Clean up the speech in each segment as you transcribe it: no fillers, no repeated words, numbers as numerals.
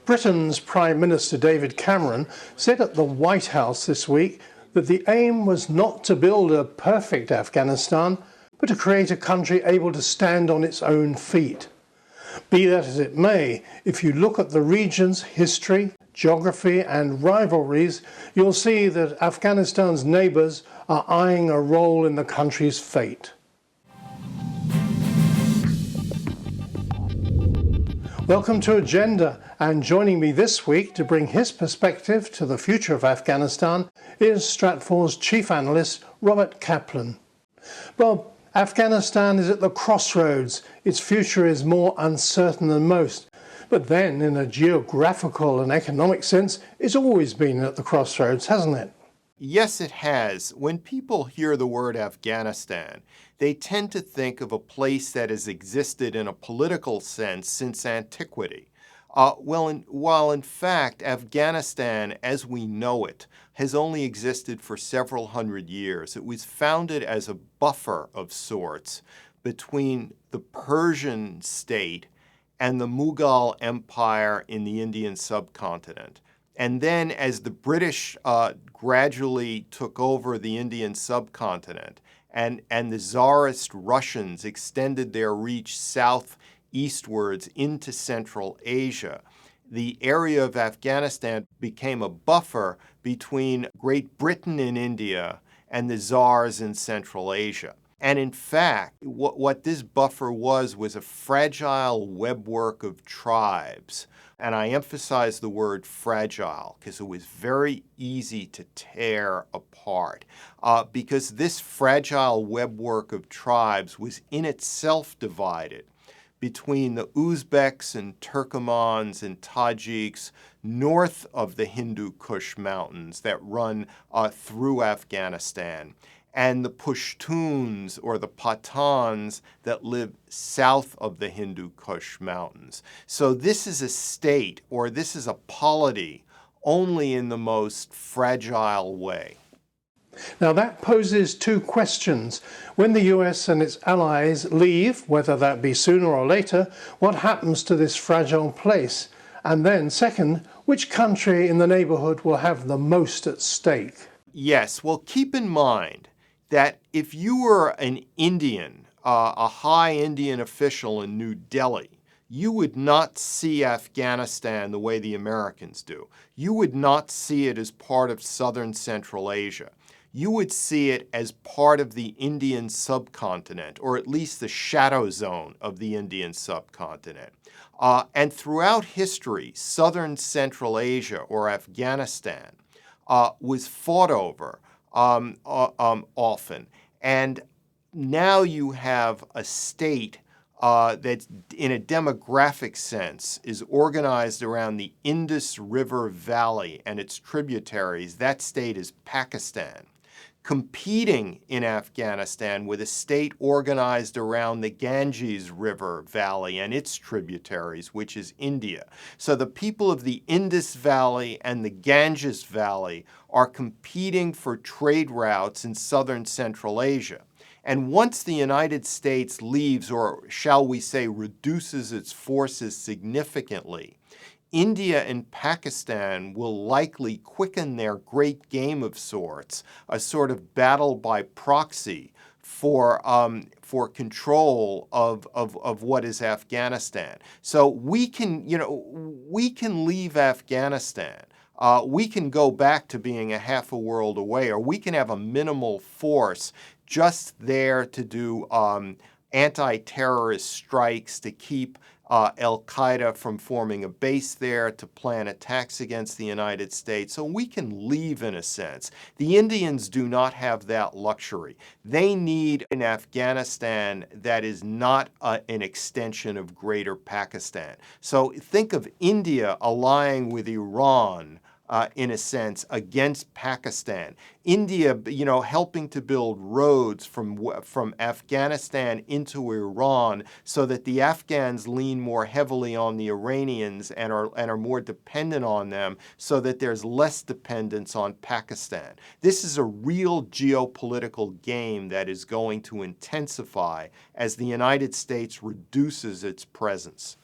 Britain's Prime Minister David Cameron said at the White House this week that the aim was not to build a perfect Afghanistan, but to create a country able to stand on its own feet. Be that as it may, if you look at the region's history, geography and rivalries, you'll see that Afghanistan's neighbours are eyeing a role in the country's fate. Welcome to Agenda, and joining me this week to bring his perspective to the future of Afghanistan is Stratfor's chief analyst, Robert Kaplan. Bob, Afghanistan is at the crossroads. Its future is more uncertain than most. But then, in a geographical and economic sense, it's always been at the crossroads, hasn't it? Yes, it has. When people hear the word Afghanistan, they tend to think of a place that has existed in a political sense since antiquity. While in fact, Afghanistan, as we know it, has only existed for several hundred years. It was founded as a buffer of sorts between the Persian state and the Mughal Empire in the Indian subcontinent. And then as the British gradually took over the Indian subcontinent and the Tsarist Russians extended their reach southeastwards into Central Asia, the area of Afghanistan became a buffer between Great Britain in India and the Tsars in Central Asia. And in fact, what this buffer was a fragile webwork of tribes. And I emphasize the word fragile because it was very easy to tear apart because this fragile webwork of tribes was in itself divided between the Uzbeks and Turkomans and Tajiks north of the Hindu Kush Mountains that run through Afghanistan, and the Pashtuns or the Pathans that live south of the Hindu Kush Mountains. So this is a state, or this is a polity, only in the most fragile way. Now that poses two questions. When the US and its allies leave, whether that be sooner or later, what happens to this fragile place? And then second, which country in the neighborhood will have the most at stake? Yes, well, keep in mind that if you were an Indian, a high Indian official in New Delhi, you would not see Afghanistan the way the Americans do. You would not see it as part of southern Central Asia. You would see it as part of the Indian subcontinent, or at least the shadow zone of the Indian subcontinent. And throughout history, southern Central Asia, or Afghanistan, was fought over often. And now you have a state that, in a demographic sense, is organized around the Indus River Valley and its tributaries. That state is Pakistan, competing in Afghanistan with a state organized around the Ganges River Valley and its tributaries, which is India. So the people of the Indus Valley and the Ganges Valley are competing for trade routes in southern Central Asia. And once the United States leaves, or shall we say reduces its forces significantly, India and Pakistan will likely quicken their great game of sorts, a sort of battle by proxy for control of what is Afghanistan. So we can leave Afghanistan. We can go back to being a half a world away, or we can have a minimal force just there to do anti-terrorist strikes to keep al-Qaeda from forming a base there, to plan attacks against the United States. So we can leave in a sense. The Indians do not have that luxury. They need an Afghanistan that is not an extension of greater Pakistan. So think of India allying with Iran in a sense, against Pakistan. India, helping to build roads from Afghanistan into Iran so that the Afghans lean more heavily on the Iranians and are more dependent on them so that there's less dependence on Pakistan. This is a real geopolitical game that is going to intensify as the United States reduces its presence.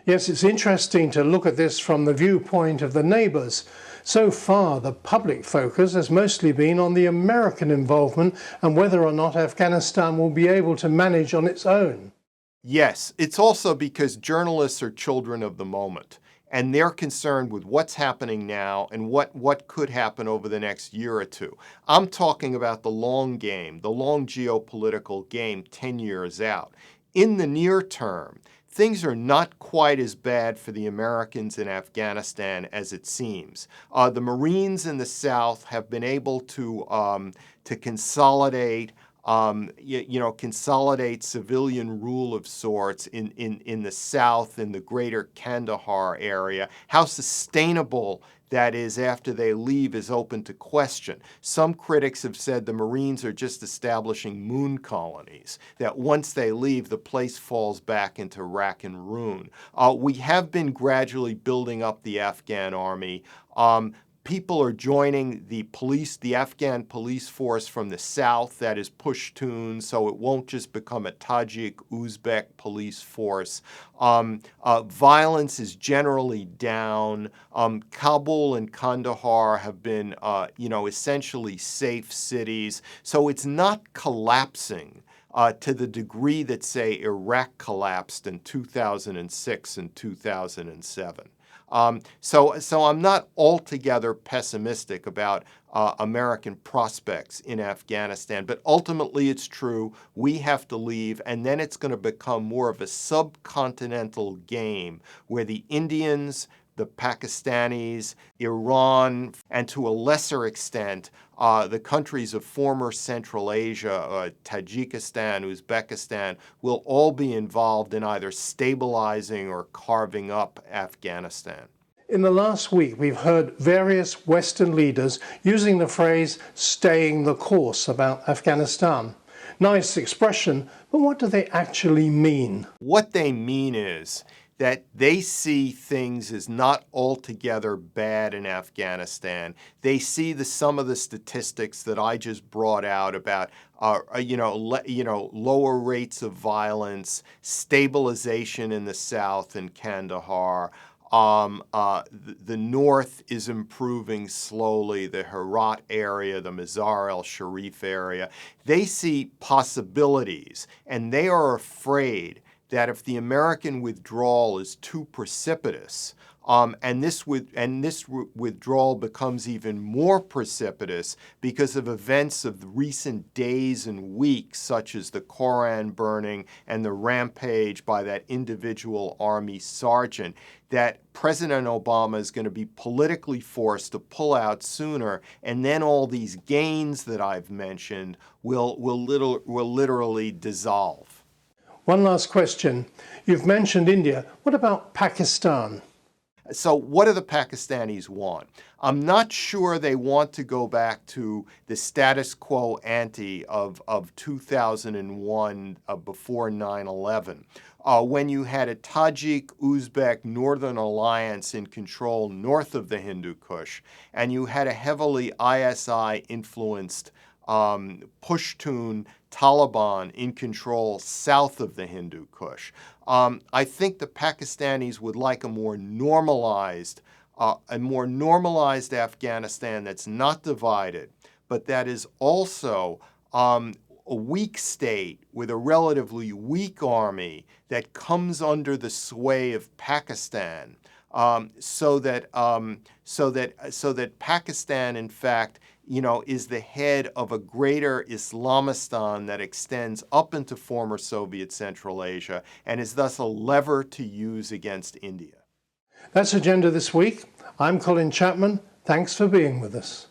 Yes, it's interesting to look at this from the viewpoint of the neighbours. So far, the public focus has mostly been on the American involvement and whether or not Afghanistan will be able to manage on its own. Yes, it's also because journalists are children of the moment, and they're concerned with what's happening now and what could happen over the next year or two. I'm talking about the long game, the long geopolitical game 10 years out. In the near term, things are not quite as bad for the Americans in Afghanistan as it seems. The Marines in the South have been able to consolidate consolidate civilian rule of sorts in the South, in the greater Kandahar area. How sustainable that is after they leave is open to question. Some critics have said the Marines are just establishing moon colonies, that once they leave, the place falls back into rack and ruin. We have been gradually building up the Afghan army. People are joining the Afghan police force from the south, that is Pushtun, so it won't just become a Tajik, Uzbek police force. Violence is generally down. Kabul and Kandahar have been, essentially safe cities, so it's not collapsing to the degree that, say, Iraq collapsed in 2006 and 2007. So I'm not altogether pessimistic about American prospects in Afghanistan, but ultimately it's true, we have to leave, and then it's going to become more of a subcontinental game where the Indians, the Pakistanis, Iran, and to a lesser extent, the countries of former Central Asia, Tajikistan, Uzbekistan, will all be involved in either stabilizing or carving up Afghanistan. In the last week, we've heard various Western leaders using the phrase staying the course about Afghanistan. Nice expression, but what do they actually mean? What they mean is that they see things as not altogether bad in Afghanistan. They see some of the statistics that I just brought out about, lower rates of violence, stabilization in the south in Kandahar. The north is improving slowly, the Herat area, the Mazar al-Sharif area. They see possibilities, and they are afraid that if the American withdrawal is too precipitous, and this withdrawal becomes even more precipitous because of events of recent days and weeks, such as the Koran burning and the rampage by that individual army sergeant, that President Obama is going to be politically forced to pull out sooner, and then all these gains that I've mentioned will literally dissolve. One last question. You've mentioned India. What about Pakistan? So what do the Pakistanis want? I'm not sure they want to go back to the status quo ante of 2001 before 9/11. When you had a Tajik-Uzbek Northern Alliance in control north of the Hindu Kush, and you had a heavily ISI-influenced Pushtun Taliban in control south of the Hindu Kush. I think the Pakistanis would like a more normalized Afghanistan that's not divided, but that is also a weak state with a relatively weak army that comes under the sway of Pakistan, so that Pakistan, in fact, is the head of a greater Islamistan that extends up into former Soviet Central Asia and is thus a lever to use against India. That's Agenda This Week. I'm Colin Chapman. Thanks for being with us.